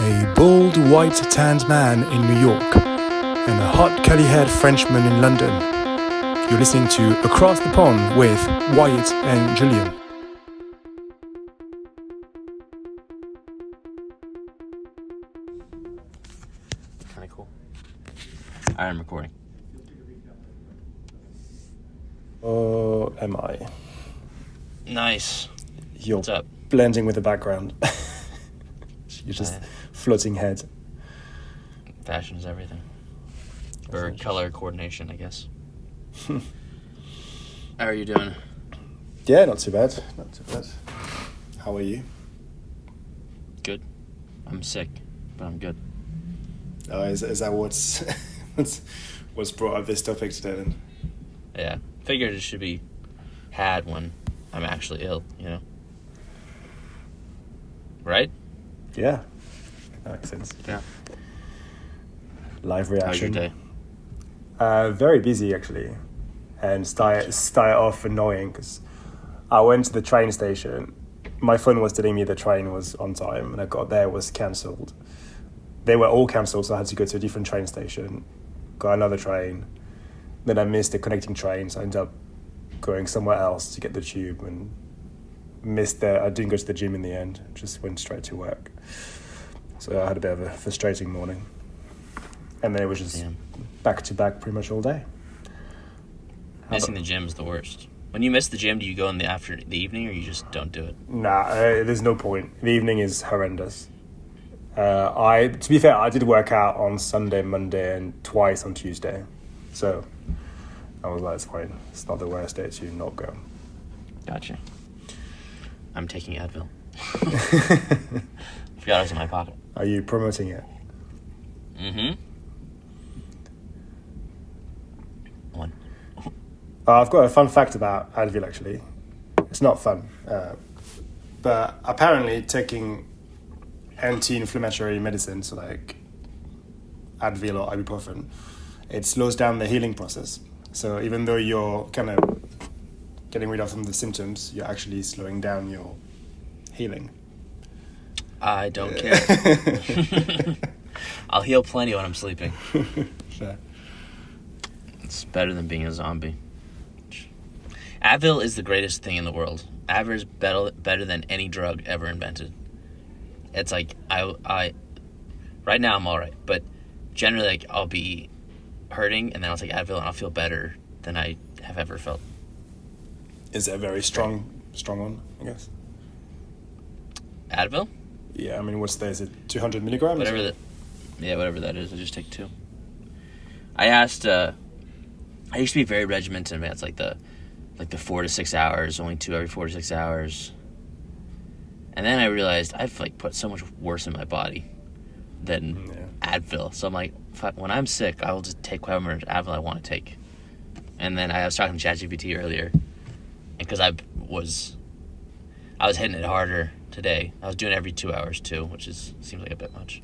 A bald, white-tanned man in New York and a hot, curly-haired Frenchman in London. You're listening to Across the Pond with Wyatt and Julian. Kind of cool. I am recording. Oh, am I? Nice. You're What's up? blending with the background. You're just floating head. Fashion is everything. Or color coordination, I guess. How are you doing? Yeah, not too bad. Not too bad. How are you? Good. I'm sick, but I'm good. Is that what's what's brought up this topic today then? Yeah. Figured it should be had when I'm actually ill, you know? Right? Yeah, that makes sense. Yeah. Live How's your reaction. day? Very busy actually, and start off annoying because I went to the train station. My phone was telling me the train was on time, and I got there, it was cancelled. They were all cancelled, so I had to go to a different train station, got another train. Then I missed the connecting train, so I ended up going somewhere else to get the tube and I didn't go to the gym in the end, just went straight to work. So I had a bit of a frustrating morning. And then it was just back to back pretty much all day. Missing the gym is the worst. When you miss the gym, do you go in the evening or you just don't do it? Nah, there's no point. The evening is horrendous. To be fair, I did work out on Sunday, Monday, and twice on Tuesday. So I was like, it's fine. It's not the worst day to not go. Gotcha. I'm taking Advil. Forgot it was in my pocket. Are you promoting it? Mm-hmm. One. I've got a fun fact about Advil, actually. It's not fun. But apparently taking anti-inflammatory medicines like Advil or ibuprofen, it slows down the healing process. So even though you're kind of getting rid of some of the symptoms, you're actually slowing down your healing. I don't care. I'll heal plenty when I'm sleeping. Fair. It's better than being a zombie. Advil is the greatest thing in the world. Advil is better than any drug ever invented. It's like, I right now I'm all right, but generally, like, I'll be hurting, and then I'll take Advil, and I'll feel better than I have ever felt. Is it a very strong one, I guess? Advil? Yeah, I mean, is it 200 milligrams? Whatever that is. I just take 2. I used to be very regimented, man. It's like the 4 to 6 hours, only 2 every 4 to 6 hours. And then I realized I've like put so much worse in my body than Advil. So I'm like, when I'm sick, I will just take whatever Advil I want to take. And then I was talking to ChatGPT earlier, because I was hitting it harder today. I was doing it every 2 hours too, which seems like a bit much.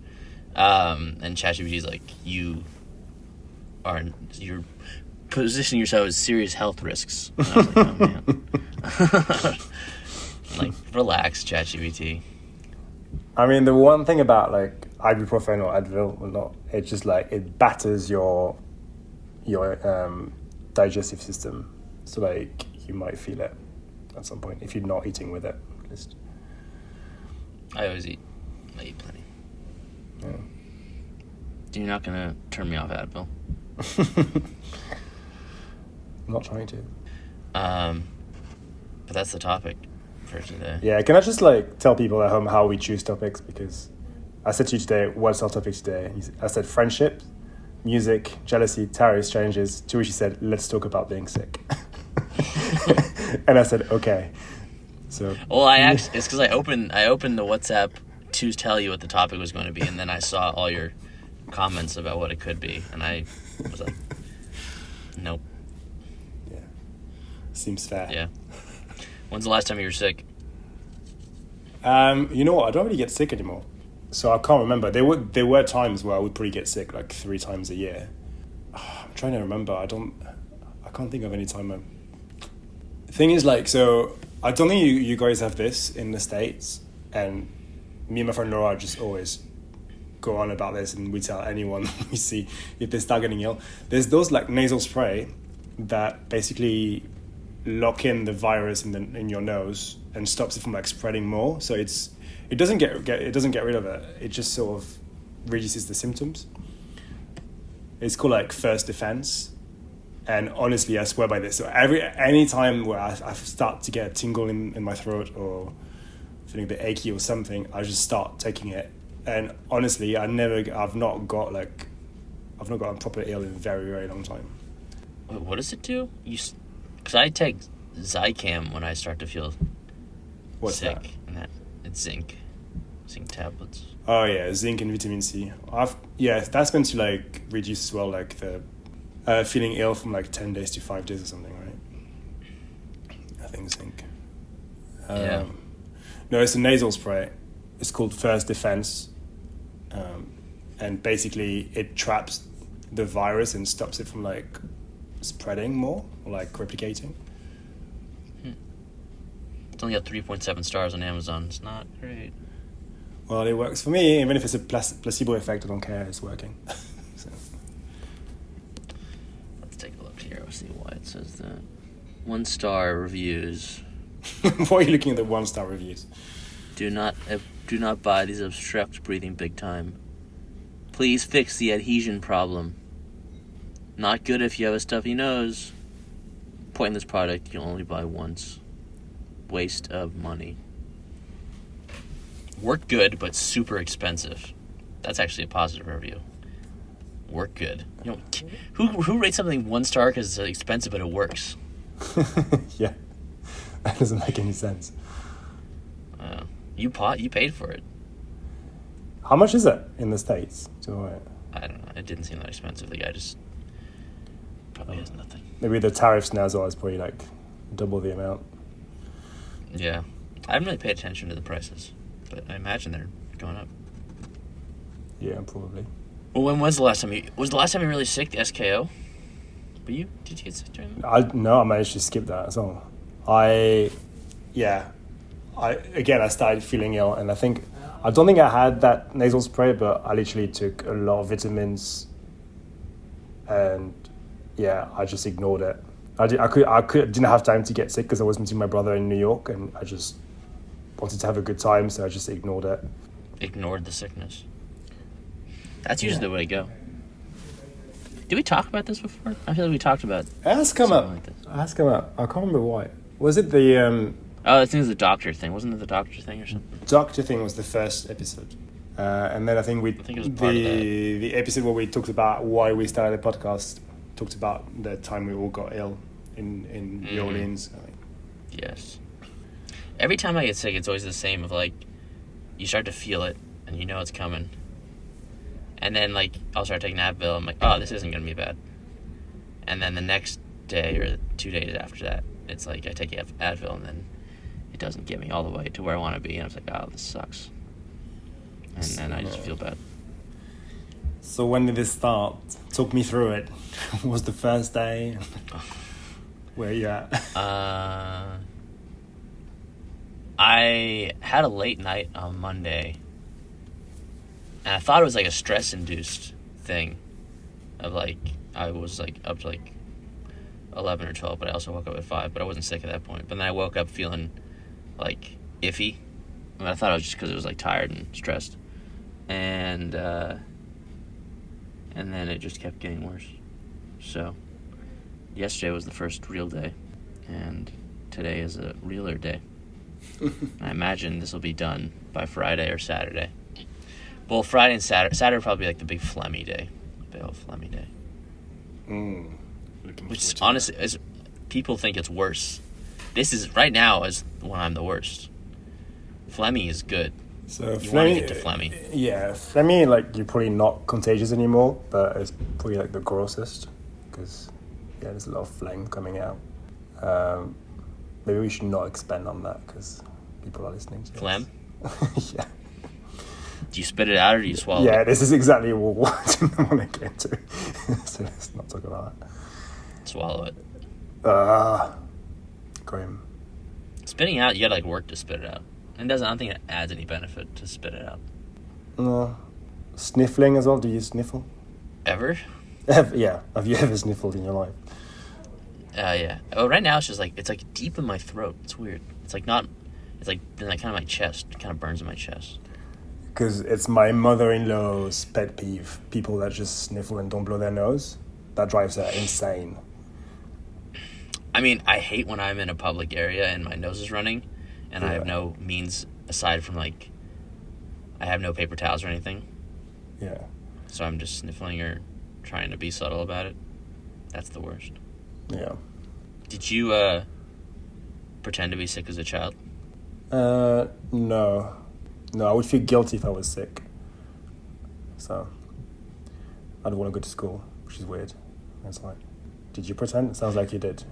And ChatGPT's like, you're positioning yourself as serious health risks. And I was like, oh man. Like, relax, ChatGPT. I mean, the one thing about like ibuprofen or Advil, it's just like it batters your digestive system. So like you might feel it at some point if you're not eating with it, at least. I always eat. I eat plenty. Yeah. You're not gonna turn me off Advil. I'm not trying to. But that's the topic for today. Yeah, can I just like tell people at home how we choose topics? Because I said to you today, what's our topic today? I said friendship, music, jealousy, tariffs, changes. To which he said, let's talk about being sick. And I said, okay. So. Well, it's because I opened the WhatsApp to tell you what the topic was going to be, and then I saw all your comments about what it could be, and I was like, nope. Yeah. Seems fair. Yeah. When's the last time you were sick? You know what? I don't really get sick anymore, so I can't remember. There were times where I would probably get sick like 3 times a year. I'm trying to remember. I can't think of any time. The thing is, like, so I don't think you guys have this in the States, and me and my friend Laura just always go on about this, and we tell anyone we see if they start getting ill. There's those like nasal spray that basically lock in the virus in your nose and stops it from like spreading more. So it doesn't get rid of it. It just sort of reduces the symptoms. It's called like First Defense. And honestly, I swear by this. So any time where I start to get a tingle in my throat or feeling a bit achy or something, I just start taking it. And honestly, I've not gotten proper ill in a very, very long time. Wait, what does it do? Because I take Zicam when I start to feel sick. That? And it's zinc tablets. Oh yeah, zinc and vitamin C. That's meant to like reduce as well, like the feeling ill from like 10 days to 5 days or something, right? I think zinc. Yeah. No, it's a nasal spray. It's called First Defense, and basically it traps the virus and stops it from like spreading more or like replicating. It's only got 3.7 stars on Amazon. It's not great. Well, it works for me. Even if it's a placebo effect, I don't care. It's working. So. Let's take a look here. We'll see why it says that. 1-star reviews. Why are you looking at the 1-star reviews? Do not buy these. Obstruct breathing big time. Please fix the adhesion problem. Not good if you have a stuffy nose. Pointless product you'll only buy once. Waste of money. Work good, but super expensive. That's actually a positive review. Work good. You know, who rates something 1 star because it's expensive but it works? Yeah, that doesn't make any sense. You paid for it. How much is it in the States? I don't know. It didn't seem that expensive. The guy just probably has nothing. Maybe the tariffs now is probably like double the amount. Yeah, I haven't really paid attention to the prices, but I imagine they're going up. Yeah, probably. Well, when was the last time you really sick? The SKO? Did you get sick during that? No, I managed to skip that as well. I started feeling ill, and I don't think I had that nasal spray, but I literally took a lot of vitamins, and I just ignored it. I didn't have time to get sick because I was meeting my brother in New York, and I just wanted to have a good time, so I just ignored it. Ignored the sickness. That's usually the way to go. Did we talk about this before? I feel like we talked about it has come up. Like this. It has come up. I can't remember why. Was it the I think it was the doctor thing. Wasn't it the doctor thing or something? Doctor thing was the first episode. And then I think it was part of that. The episode where we talked about why we started the podcast talked about the time we all got ill in New Orleans. I think. Yes. Every time I get sick, it's always the same of like, you start to feel it and you know it's coming. And then like, I'll start taking Advil. I'm like, oh, this isn't going to be bad. And then the next day or 2 days after that, it's like I take Advil and then it doesn't get me all the way to where I want to be. And I was like, oh, this sucks. And then I just feel bad. So when did this start? Talk me through it. What was the first day? Where are you at? I had a late night on Monday. And I thought it was like a stress-induced thing. Of like, I was like up to like 11 or 12, but I also woke up at 5, but I wasn't sick at that point. But then I woke up feeling like iffy. I mean, I thought it was just because it was like tired and stressed. And then it just kept getting worse. So, yesterday was the first real day, and today is a realer day. I imagine this will be done by Friday or Saturday. Well, Friday and Saturday will probably be like the big phlegmy day. Big old phlegmy day. Which honestly, people think it's worse. This is, right now, is when I'm the worst. Phlegmy is good. So you want to get to phlegmy. Yeah, phlegmy, like, you're probably not contagious anymore, but it's probably like the grossest because, there's a lot of phlegm coming out. Maybe we should not expand on that because people are listening to phlegm? Yeah. Do you spit it out or do you swallow it? Yeah, this is exactly what I didn't want to get into. So let's not talk about that. Swallow it. Grim. Spitting out, you gotta work to spit it out. And I don't think it adds any benefit to spit it out. No. Sniffling as well. Do you sniffle? Ever? Yeah. Have you ever sniffled in your life? Yeah. Oh, right now it's like deep in my throat. It's weird. It's like not. It's like kind of my chest. It kind of burns in my chest. Because it's my mother-in-law's pet peeve. People that just sniffle and don't blow their nose. That drives her insane. I mean, I hate when I'm in a public area and my nose is running, and I have no means aside from I have no paper towels or anything. Yeah. So I'm just sniffling or trying to be subtle about it. That's the worst. Yeah. Did you pretend to be sick as a child? No. No, I would feel guilty if I was sick. So, I don't want to go to school, which is weird. That's like, did you pretend? It sounds like you did.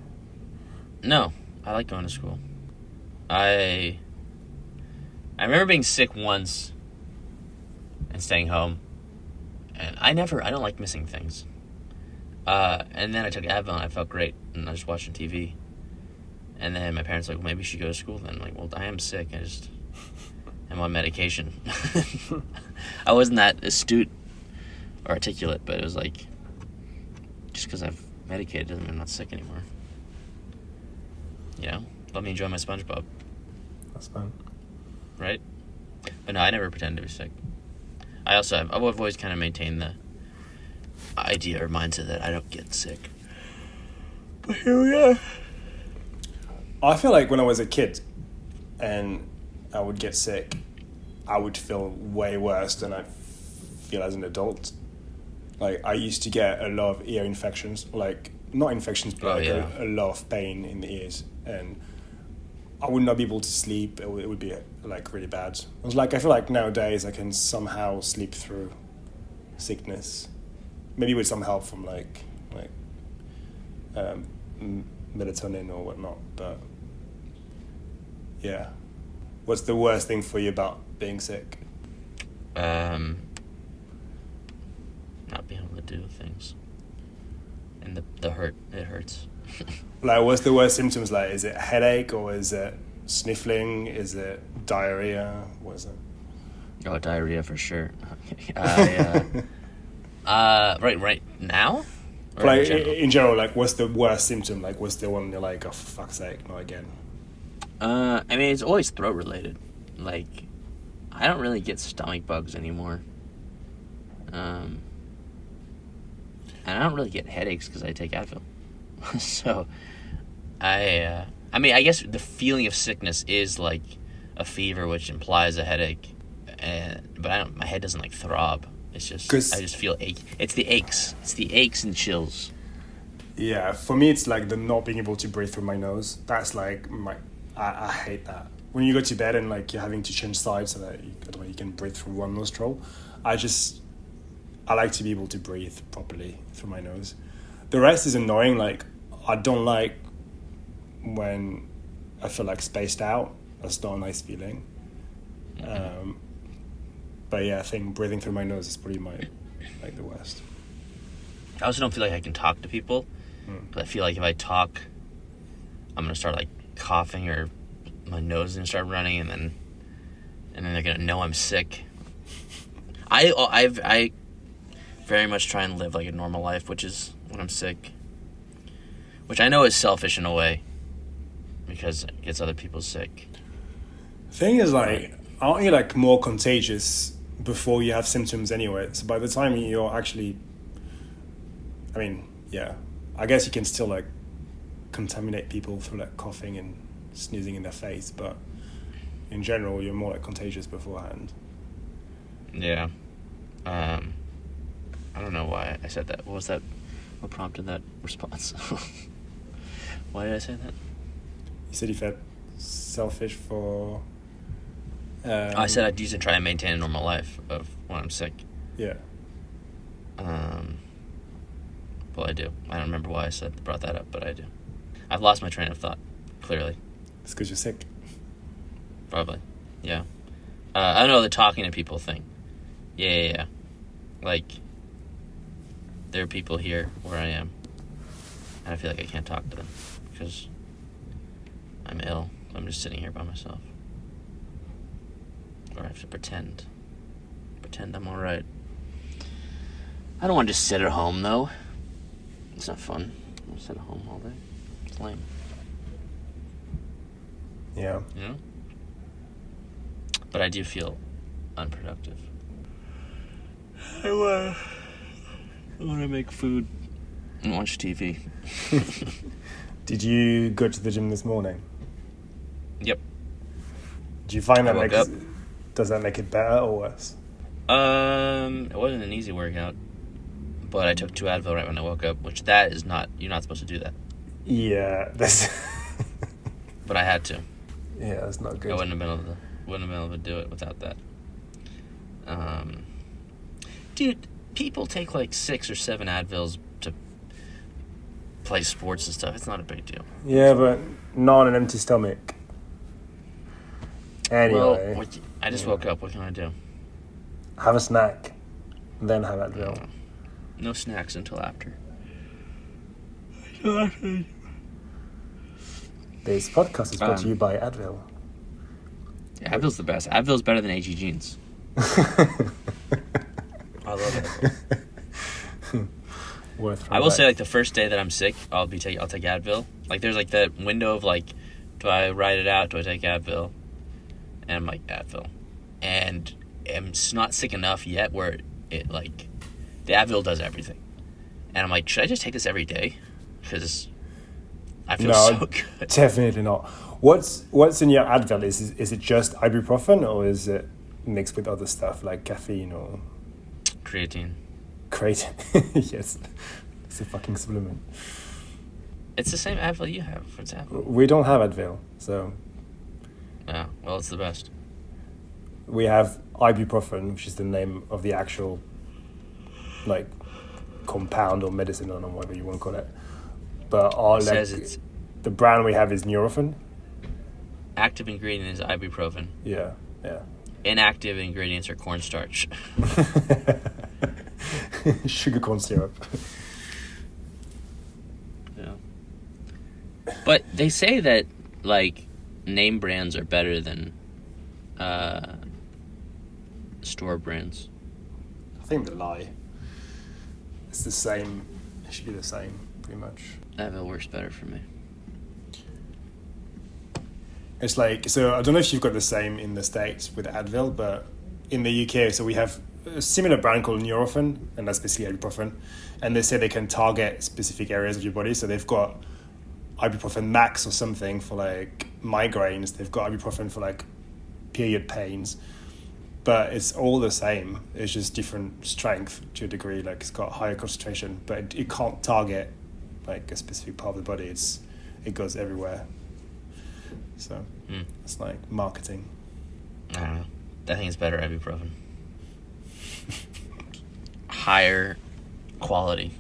No, I like going to school. I remember being sick once and staying home, and I don't like missing things. And then I took Advil and I felt great, and I was watching TV. And then my parents were like, well, maybe you should go to school then. I'm like, well, I am sick. I'm on medication. I wasn't that astute or articulate, but it was like, just because I've medicated doesn't mean I'm not sick anymore. You know? Let me enjoy my SpongeBob. That's fine. Right? But no, I never pretend to be sick. I've always kind of maintained the idea or mindset that I don't get sick. But here we are. I feel like when I was a kid and I would get sick, I would feel way worse than I feel as an adult. Like, I used to get a lot of ear infections, like, not infections, but a lot of pain in the ears. And I would not be able to sleep. It would be, like, really bad. I was like, I feel like nowadays I can somehow sleep through sickness. Maybe with some help from, melatonin or whatnot, but yeah. What's the worst thing for you about being sick? Not being able to do things. And the hurt, it hurts. Like, what's the worst symptoms? Like, is it a headache or is it sniffling? Is it diarrhea? What is it? Oh, diarrhea for sure. Right now? Or like, in general, like, what's the worst symptom? Like, what's the one you're like, oh, for fuck's sake, not again? I mean, it's always throat related. Like, I don't really get stomach bugs anymore. And I don't really get headaches because I take Advil. So, I mean, I guess the feeling of sickness is like a fever, which implies a headache. But my head doesn't like throb. It's just, I just feel ache. It's the aches. It's the aches and chills. Yeah, for me, it's like the not being able to breathe through my nose. That's like I hate that. When you go to bed and like you're having to change sides so that you can breathe through one nostril, I like to be able to breathe properly through my nose. The rest is annoying. Like, I don't like when I feel like spaced out. That's not a nice feeling. Mm-hmm. But yeah, I think breathing through my nose is probably the worst. I also don't feel like I can talk to people. But I feel like if I talk, I'm gonna start like coughing or my nose is gonna start running, and then they're gonna know I'm sick. I very much try and live like a normal life, which is when I'm sick, which I know is selfish in a way because it gets other people sick. Thing is, like, aren't you like more contagious before you have symptoms anyway? So by the time you're actually, I mean, yeah, I guess you can still like contaminate people through like coughing and sneezing in their face, but in general, you're more like contagious beforehand. Yeah. I don't know why I said that. What was that? What prompted that response? Why did I say that? You said you felt selfish for... I said I'd usually try and maintain a normal life of when I'm sick. Yeah. Well, I do. I don't remember why I brought that up, but I do. I've lost my train of thought, clearly. It's because you're sick. Probably. Yeah. I don't know the talking to people thing. Yeah. Like, there are people here where I am, and I feel like I can't talk to them because I'm ill. I'm just sitting here by myself. Or I have to pretend I'm alright. I don't want to just sit at home, though. It's not fun. I want to sit at home all day. It's lame. Yeah. You know? But I do feel unproductive. I want to make food and watch TV. Did you go to the gym this morning? Yep. Do you find that I woke up. does that make it better or worse? It wasn't an easy workout, but I took 2 Advil right when I woke up, which that is not, you're not supposed to do that. Yeah, that's But I had to. yeah, that's not good. I wouldn't have been able to do it without that. Dude, people take like 6 or 7 Advils to play sports and stuff. It's not a big deal. Yeah, but not on an empty stomach. Anyway, Well, I just woke up. What can I do? have a snack, then have Advil. No snacks until after. This podcast is brought to you by Advil. Yeah, Advil's the best. Advil's better than AG Jeans. I love Advil. I will say, like, the first day that I'm sick, I'll take Advil. Like, there's like that window of like, do I write it out? Do I take Advil? And I'm like, Advil. And I'm not sick enough yet where it like, the Advil does everything. And I'm like, should I just take this every day? Because I feel so good. Definitely not. What's in your Advil? Is it just ibuprofen or is it mixed with other stuff like caffeine or Creatine. creatine? Yes, it's a fucking supplement. It's the same Advil you have, for example. We don't have Advil, so Yeah, well, it's the best. we have ibuprofen, which is the name of the actual like compound or medicine, or whatever you want to call it. But our It says it's the brand we have is Nurofen. active ingredient is ibuprofen. Yeah. Inactive ingredients are cornstarch. Sugar corn syrup. Yeah. But they say that like name brands are better than store brands. I think they lie. It's the same. It should be the same, pretty much. Advil works better for me. It's like, so I don't know if you've got the same in the States with Advil, but in the UK, so we have a similar brand called Nurofen, and that's basically ibuprofen. And they say they can target specific areas of your body. So they've got ibuprofen max or something for like migraines. They've got ibuprofen for like period pains. But it's all the same. It's just different strength to a degree. Like it's got higher concentration, but it can't target like a specific part of the body. It goes everywhere. So it's like marketing. I don't know. I think it's better ibuprofen. Higher quality.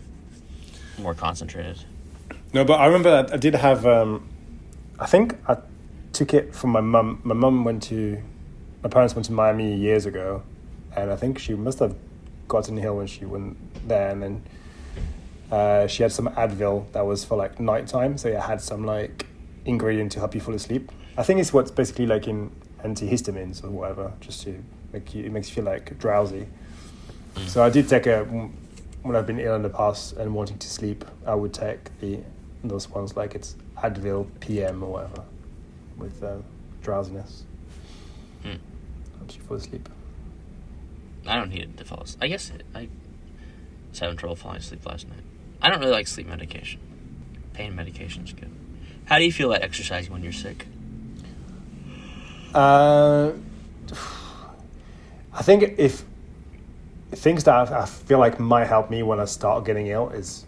More concentrated. No, but I remember that I did have. I think I took it from my mum. My parents went to Miami years ago, and I think she must have gotten ill when she went there, and then she had some Advil that was for like nighttime, so it had some like ingredient to help you fall asleep. I think it's what's basically like in antihistamines or whatever, just to it makes you feel like drowsy. So I did take when I've been ill in the past and wanting to sleep, I would take those ones like it's Advil PM or whatever with drowsiness. Helps you fall asleep. I don't need it to fall asleep. I guess I was having trouble falling asleep last night. I don't really like sleep medication. Pain medication's good. How do you feel about exercising when you're sick? I think if things that I feel like might help me when I start getting ill is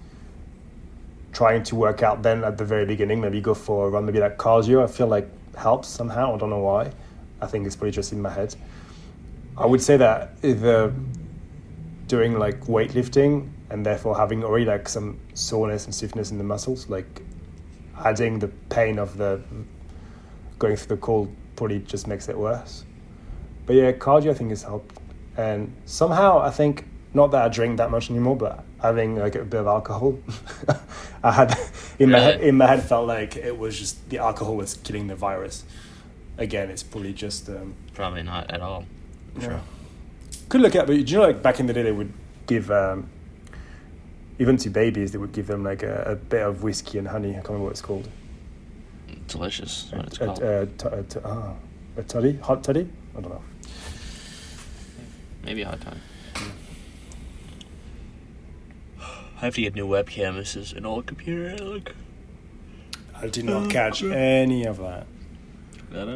trying to work out then at the very beginning, maybe go for a run, maybe like cardio, I feel like helps somehow. I don't know why. I think it's probably just in my head. I would say that either doing like weightlifting and therefore having already like some soreness and stiffness in the muscles, like adding the pain of the going through the cold probably just makes it worse. But yeah, cardio I think has helped. And somehow I think, not that I drink that much anymore, but having like a bit of alcohol, I had in my head felt like it was just the alcohol was killing the virus. Again, it's probably just Probably not at all. Sure. Could look at, but do you know, like back in the day, they would give even to babies, they would give them like a bit of whiskey and honey. I can't remember what it's called. Delicious. What it's called. A toddy? Hot toddy? I don't know. Maybe a hot time. I have to get a new webcam. This is an old computer. Look. I did not catch any of that. I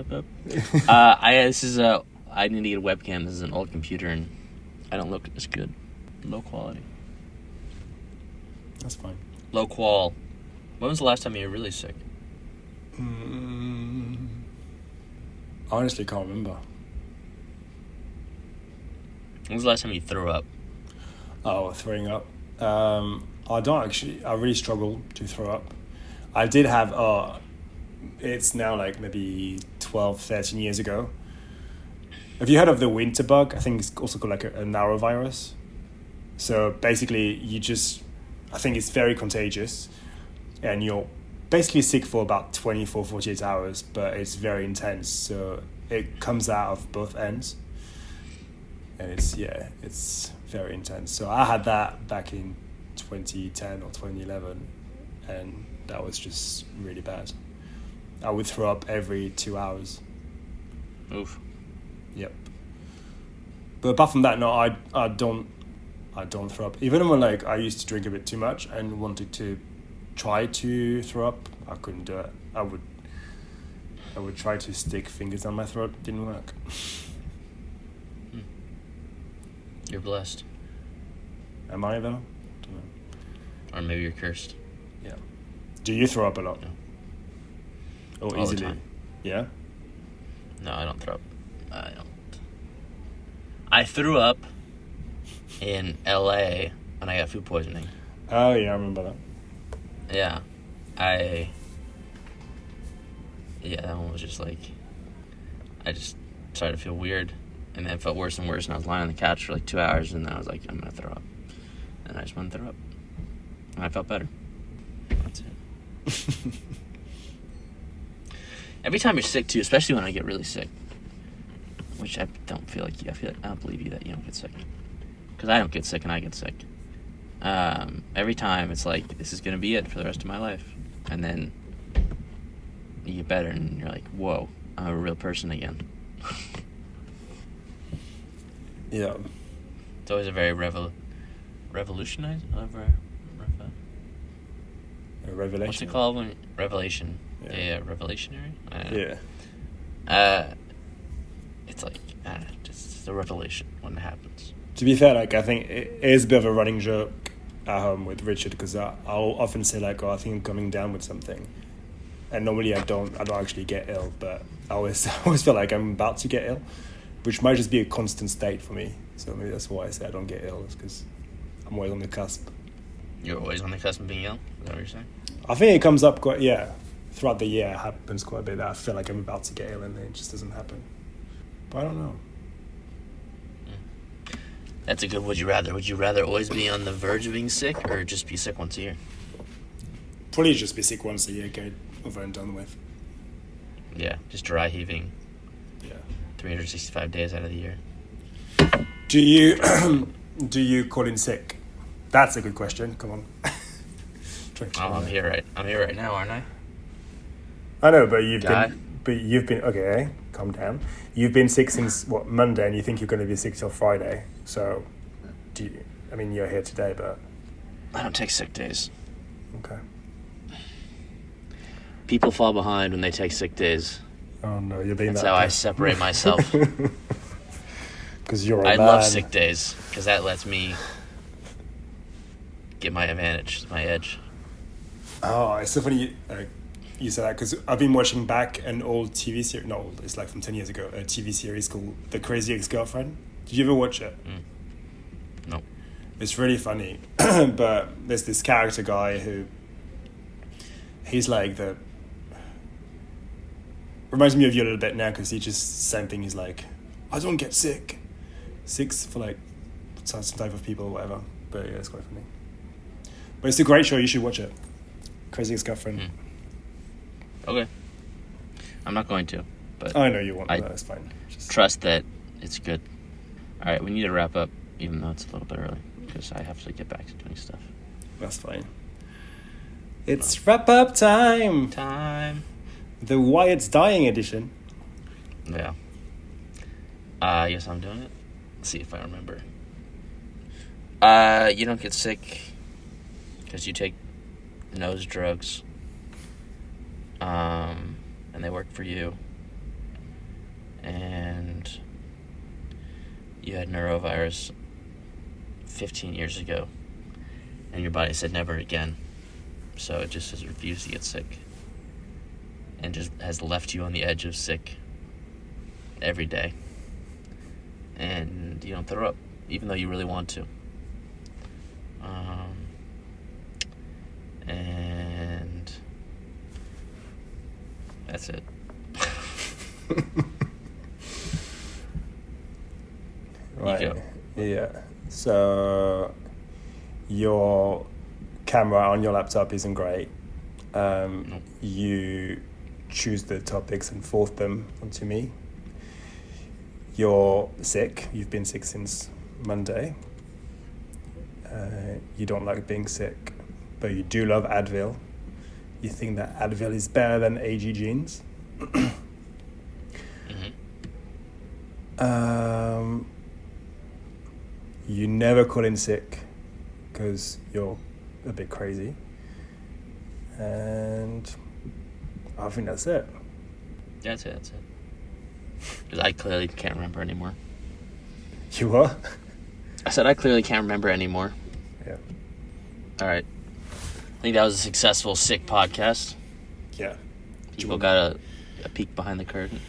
need to get a webcam. This is an old computer, and I don't look as good. Low quality. That's fine. Low qual. When was the last time you were really sick? I honestly can't remember. When was the last time you threw up? Oh, throwing up. I don't actually. I really struggle to throw up. I did have. It's now like maybe 12, 13 years ago. Have you heard of the winter bug? I think it's also called like a norovirus. So basically, I think it's very contagious, and you're basically sick for about 24, 48 hours, but it's very intense. So it comes out of both ends, and it's very intense. So I had that back in 2010 or 2011, and that was just really bad. I would throw up every 2 hours. Oof. Yep. But apart from that, no, I don't throw up. Even when like I used to drink a bit too much and wanted to try to throw up, I couldn't do it. I would try to stick fingers down my throat. Didn't work. You're blessed. Am I though? Don't know. Or maybe you're cursed. Yeah. Do you throw up a lot? No. Or All easily? the time. Yeah. No, I don't throw up. I don't. I threw up in LA when I got food poisoning. Oh yeah, I remember that. Yeah. That one was just like, I just started to feel weird, and then it felt worse and worse, and I was lying on the couch for like 2 hours, and then I was like, I'm gonna throw up. And I just went and threw up. And I felt better. That's it. Every time you're sick too, especially when I get really sick, which I don't feel like you. I don't believe you that you don't get sick, because I don't get sick and I get sick. Every time it's like, this is gonna be it for the rest of my life, and then you get better and you're like, whoa, I'm a real person again. Yeah. It's always a very revolutionizing. A revelation. What's it called when revelation? Yeah. Revelationary. I don't know. Yeah. It's like just a revelation when it happens. To be fair, like I think it is a bit of a running joke at home with Richard, because I'll often say like, I think I'm coming down with something, and normally I don't actually get ill, but I always feel like I'm about to get ill, which might just be a constant state for me. So maybe that's why I say I don't get ill, is because I'm always on the cusp. You're always on the cusp of being ill? Is that what you're saying? I think it comes up throughout the year. It happens quite a bit that I feel like I'm about to get ill and then it just doesn't happen. But I don't know. That's a good would you rather. Would you rather always be on the verge of being sick, or just be sick once a year? Probably just be sick once a year, get it over and done with. Yeah, just dry heaving. Yeah. 365 days out of the year. Do you call in sick? That's a good question. Come on. I'm here right now, aren't I? I know, but you've been okay. Calm down. You've been sick since Monday, and you think you're going to be sick till Friday. So, you're here today, but I don't take sick days. Okay. People fall behind when they take sick days. Oh no, you're being. That's how I separate myself. Because you're a man. I love sick days because that lets me get my advantage, my edge. Oh, it's so funny you said that, because I've been watching back an old TV series. Not old, it's like from 10 years ago. A TV series called The Crazy Ex-Girlfriend. Did you ever watch it? No. It's really funny, but there's this character guy who he's like reminds me of you a little bit now, because he just same thing. He's like, I don't get sick for like some type of people or whatever. But yeah, it's quite funny. But it's a great show. You should watch it. Crazy Ex-Girlfriend. Okay. I'm not going to, but I know you won't. That's fine. Just trust that it's good. All right, we need to wrap up, even though it's a little bit early, because I have to get back to doing stuff. That's fine. It's wrap-up time! The Wyatt's Dying edition. Yeah. Yes, I'm doing it. Let's see if I remember. You don't get sick because you take nose drugs. And they work for you. And you had neurovirus 15 years ago. And your body said never again. So it just has refused to get sick. And just has left you on the edge of sick every day. And you don't throw up, even though you really want to. And that's it. Right. Yeah. So your camera on your laptop isn't great. You choose the topics and forward them onto me. You're sick. You've been sick since Monday. You don't like being sick, but you do love Advil. You think that Advil is better than AG jeans. You never call in sick because you're a bit crazy. And I think that's it. That's it. Because I clearly can't remember anymore. You what? I said I clearly can't remember anymore. Yeah. All right. I think that was a successful sick podcast. Yeah. People got a peek behind the curtain.